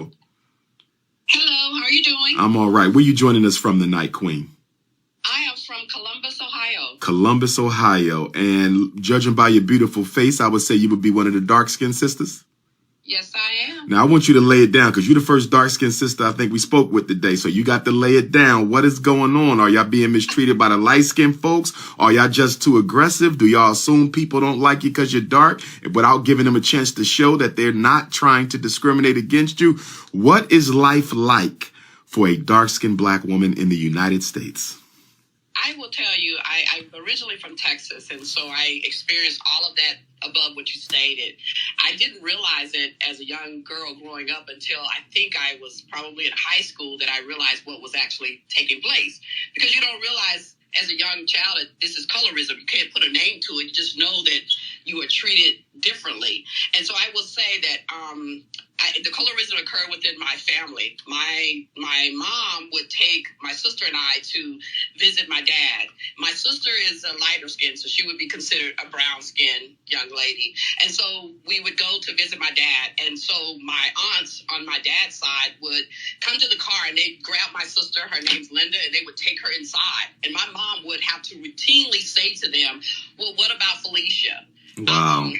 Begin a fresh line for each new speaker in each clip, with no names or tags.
Hello, how are you doing?
I'm all right. Where you joining us from tonight, Queen?
I am from Columbus, Ohio.
Columbus, Ohio. And judging by your beautiful face, I would say you would be one of the dark-skinned sisters.
Yes, I am.
Now, I want you to lay it down because you're the first dark-skinned sister I think we spoke with today. So you got to lay it down. What is going on? Are y'all being mistreated by the light-skinned folks? Are y'all just too aggressive? Do y'all assume people don't like you because you're dark without giving them a chance to show that they're not trying to discriminate against you? What is life like for a dark-skinned black woman in the United States?
I will tell you, I'm originally from Texas, and so I experienced all of that above what you stated. I didn't realize it as a young girl growing up until I think I was probably in high school that I realized what was actually taking place. Because you don't realize as a young child that this is colorism. You can't put a name to it. You just know that you are treated differently. And so I will say that the colorism occurred within my family. My mom would take my sister and I to visit my dad. My sister is a lighter skin, so she would be considered a brown skinned young lady. And so we would go to visit my dad. And so my aunts on my dad's side would come to the car and they'd grab my sister, her name's Linda, and they would take her inside. And my mom would have to routinely say to them, well, what about Felicia?
Wow.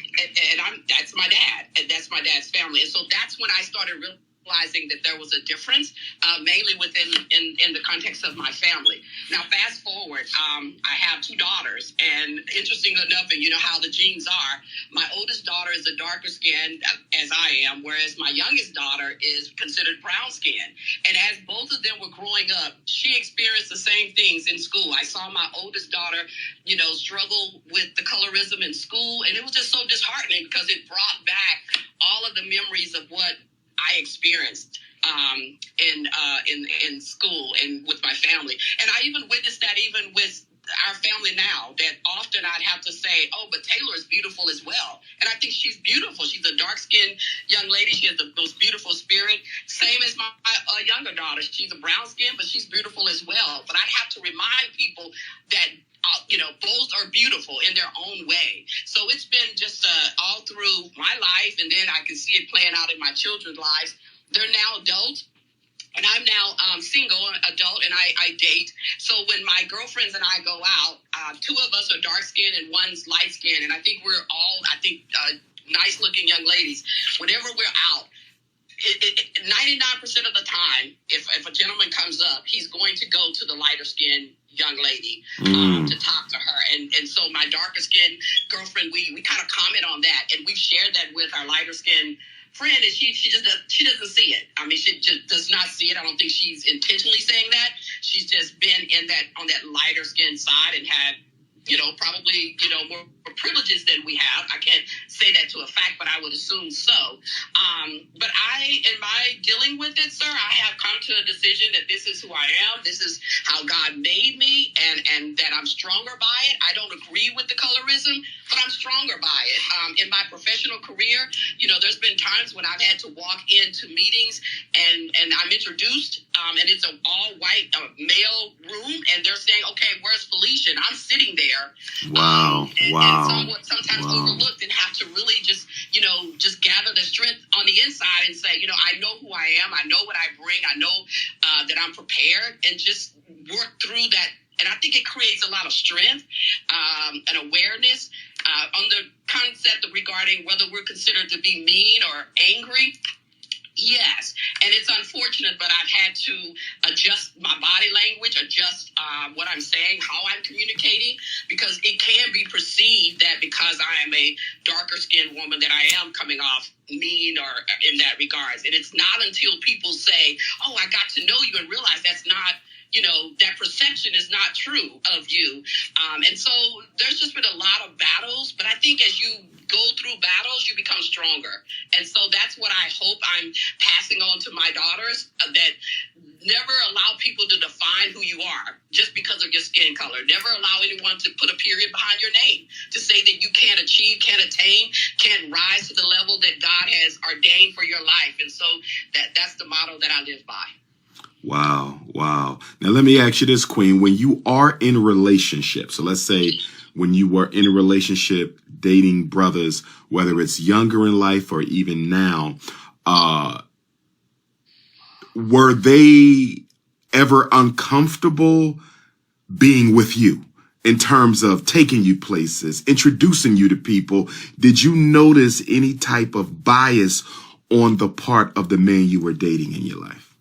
That's my dad, and that's my dad's family. And so that's when I started realizing that there was a difference, mainly within in the context of my family. Now, fast forward, I have two daughters, and interesting enough, and you know how the genes are, my oldest daughter is a darker skin as I am, whereas my youngest daughter is considered brown skin. And as both of them were growing up, she experienced the same things in school. I saw my oldest daughter, struggle with the colorism in school, and it was just so disheartening because it brought back all of the memories of what I experienced in school and with my family. And I even witnessed that even with our family now, that often I'd have to say, oh, but Taylor is beautiful as well. And I think she's beautiful. She's a dark-skinned young lady. She has the most beautiful spirit. Same as my younger daughter. She's a brown skin, but she's beautiful as well. But I have to remind people that both are beautiful in their own way. So it's been just all through my life, and then I can see it playing out in my children's lives. They're now adults, and I'm now single, adult, and I date. So when my girlfriends and I go out, two of us are dark-skinned and one's light-skinned, and I think we're all, nice-looking young ladies. Whenever we're out, 99% of the time, if a gentleman comes up, he's going to go to the lighter skinned young lady to talk to her. And so my darker skinned girlfriend, we kind of comment on that, and we've shared that with our lighter skinned friend, and she doesn't see it. I mean, she just does not see it. I don't think she's intentionally saying that. She's just been on that lighter skinned side and had probably, more privileges than we have. I can't say that to a fact, but I would assume so. But in my dealing with it, sir, I have come to a decision that this is who I am. This is how God made me, and that I'm stronger by it. I don't agree with the colorism, but I'm stronger by it. In my professional career, there's been times when I've had to walk into meetings and I'm introduced, and it's an all-white male room, and they're saying, okay, where's Felicia? And I'm sitting there.
Wow.
And sometimes overlooked, and have to really just gather the strength on the inside and say, I know who I am. I know what I bring. I know that I'm prepared, and just work through that. And I think it creates a lot of strength and awareness on the concept of regarding whether we're considered to be mean or angry. Yes, and it's unfortunate, but I've had to adjust my body language, adjust what I'm saying, how I'm communicating, because it can be perceived that because I am a darker skinned woman that I am coming off mean or in that regards. And it's not until people say, oh, I got to know you and realize that's not, that perception is not true of you. And so there's just been a lot of battles, but I think as you go through battles, you become stronger. And so that's what I hope I'm passing on to my daughters, that never allow people to define who you are just because of your skin color. Never allow anyone to put a period behind your name, to say that you can't achieve, can't attain, can't rise to the level that God has ordained for your life. And so that's the motto that I live by.
Wow. Now, let me ask you this, Queen. When you are in relationships, so let's say when you were in a relationship, dating brothers, whether it's younger in life or even now, were they ever uncomfortable being with you in terms of taking you places, introducing you to people? Did you notice any type of bias on the part of the men you were dating in your life?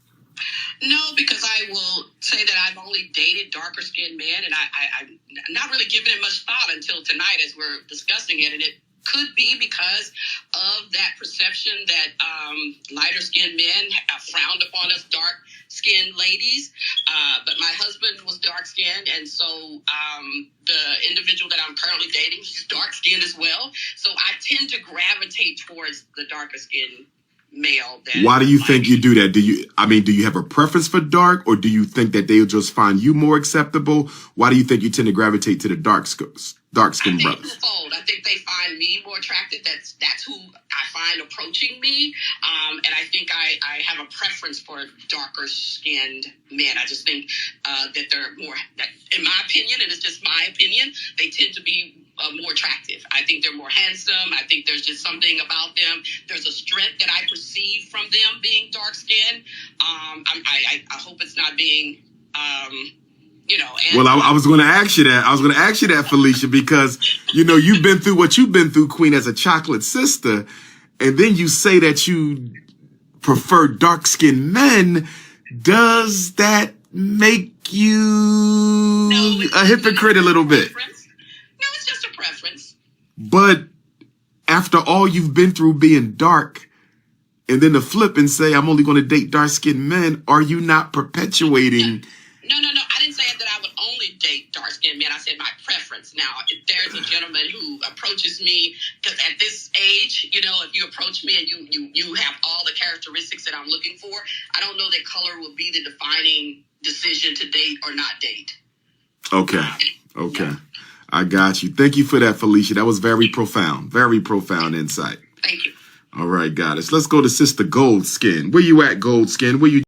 No, because I will say that I've only dated darker skinned men, and I'm not really giving it much thought until tonight as we're discussing it. And it could be because of that perception that lighter skinned men frowned upon us dark skinned ladies. But my husband was dark skinned, and so the individual that I'm currently dating, he's dark skinned as well. So I tend to gravitate towards the darker skinned male.
Why do you think you do that? Do you have a preference for dark, or do you think that they'll just find you more acceptable? Why do you think you tend to gravitate to the dark skinned brothers?
Twofold. I think they find me more attractive. That's who I find approaching me. And I think I have a preference for darker skinned men. I just think that they're more, in my opinion, and it's just my opinion, they tend to be more attractive. I think they're more handsome. I think there's just something about them. There's a strength that I perceive from them being dark skinned. I hope it's not being,
well, I was going to ask you that. Felicia, because, you've been through what you've been through, Queen, as a chocolate sister. And then you say that you prefer dark skinned men. Does that make you a hypocrite a little bit?
No, it's just a preference.
But after all you've been through being dark, and then to flip and say, I'm only going to date dark-skinned men, are you not perpetuating?
No. I didn't say that I would only date dark-skinned men. I said my preference. Now, if there's a gentleman who approaches me, because at this age, if you approach me and you have all the characteristics that I'm looking for, I don't know that color will be the defining decision to date or not date.
Okay. Yeah. I got you. Thank you for that, Felicia. That was very profound insight.
Thank you.
All right, goddess. Let's go to Sister Goldskin. Where you at, Goldskin? Where you